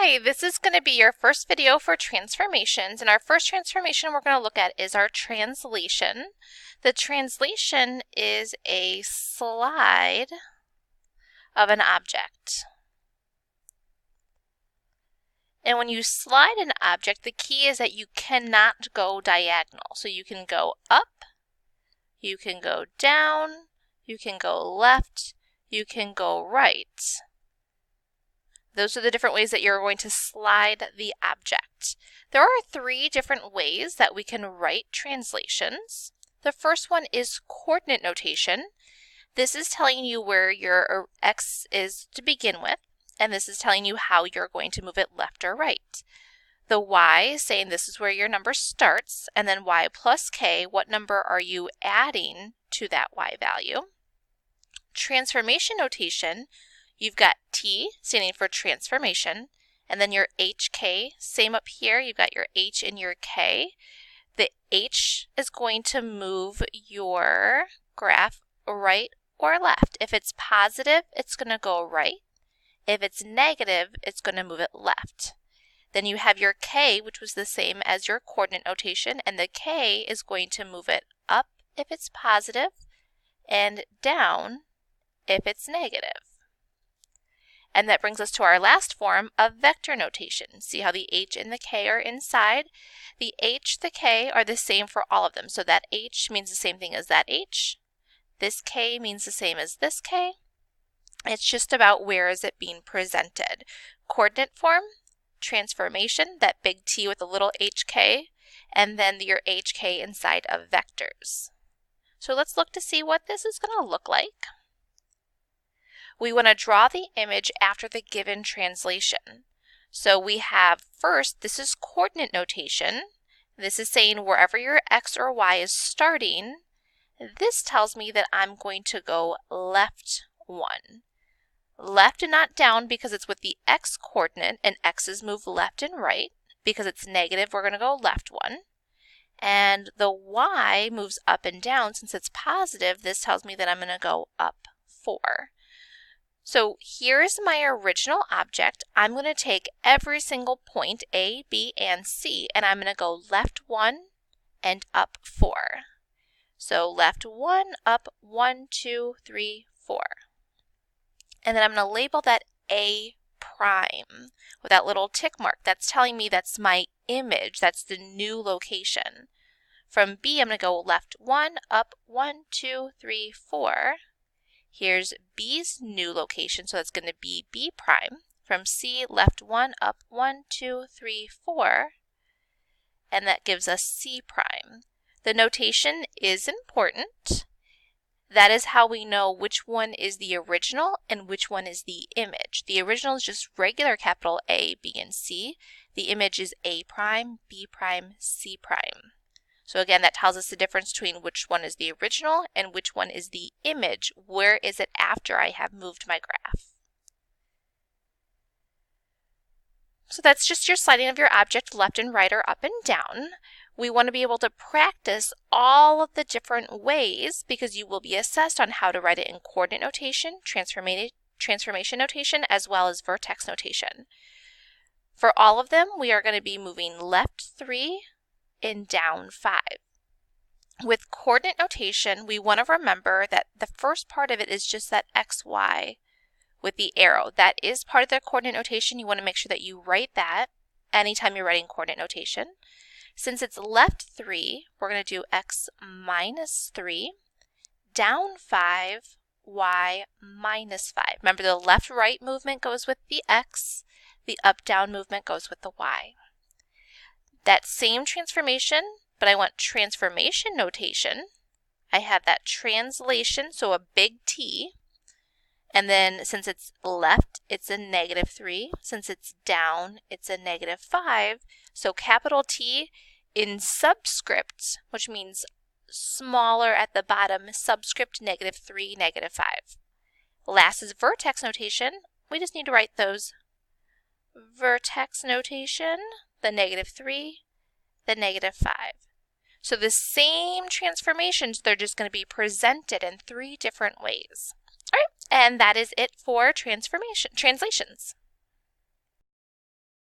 Hi, this is going to be your first video for transformations, and our first transformation we're going to look at is our translation. The translation is a slide of an object. And when you slide an object, the key is that you cannot go diagonal. So you can go up, you can go down, you can go left, you can go right. Those are the different ways that you're going to slide the object. There are 3 different ways that we can write translations. The first one is coordinate notation. This is telling you where your x is to begin with, and this is telling you how you're going to move it left or right. The y is saying this is where your number starts, and then y plus k, what number are you adding to that y value? Transformation notation, you've got T standing for transformation, and then your HK, same up here, you've got your H and your K. The H is going to move your graph right or left. If it's positive, it's going to go right. If it's negative, it's going to move it left. Then you have your K, which was the same as your coordinate notation, and the K is going to move it up if it's positive and down if it's negative. And that brings us to our last form of vector notation. See how the H and the K are inside? The H, the K are the same for all of them. So that H means the same thing as that H. This K means the same as this K. It's just about where is it being presented. Coordinate form, transformation, that big T with a little HK, and then your HK inside of vectors. So let's look to see what this is going to look like. We want to draw the image after the given translation. So we have first, this is coordinate notation. This is saying wherever your x or y is starting, this tells me that I'm going to go left 1. Left and not down because it's with the x coordinate, and x's move left and right. Because it's negative, we're going to go left 1. And the y moves up and down. Since it's positive, this tells me that I'm going to go up 4. So here's my original object. I'm going to take every single point, A, B, and C, and I'm going to go left 1 and up 4. So left 1, up 1, 2, 3, 4. And then I'm going to label that A prime with that little tick mark. That's telling me that's my image. That's the new location. From B, I'm going to go left 1, up 1, 2, 3, 4. Here's B's new location, so that's going to be B prime. From C, left 1, up 1, 2, 3, 4. And that gives us C prime. The notation is important. That is how we know which one is the original and which one is the image. The original is just regular capital A, B, and C. The image is A prime, B prime, C prime. So again, that tells us the difference between which one is the original and which one is the image. Where is it after I have moved my graph? So that's just your sliding of your object left and right or up and down. We want to be able to practice all of the different ways because you will be assessed on how to write it in coordinate notation, transformation notation, as well as vertex notation. For all of them, we are going to be moving left 3 and down 5. With coordinate notation, we want to remember that the first part of it is just that XY with the arrow. That is part of the coordinate notation. You want to make sure that you write that anytime you're writing coordinate notation. Since it's left 3, we're going to do x minus 3, down 5, y minus 5. Remember, the left-right movement goes with the x, the up-down movement goes with the y. That same transformation, but I want transformation notation. I have that translation, so a big T. And then since it's left, it's a negative 3. Since it's down, it's a negative 5. So capital T in subscript, which means smaller at the bottom, subscript negative 3, negative 5. Last is vertex notation. We just need to write those. Vertex notation, the negative 3, the negative 5. So the same transformations, they're just going to be presented in 3 different ways. All right, and that is it for translations.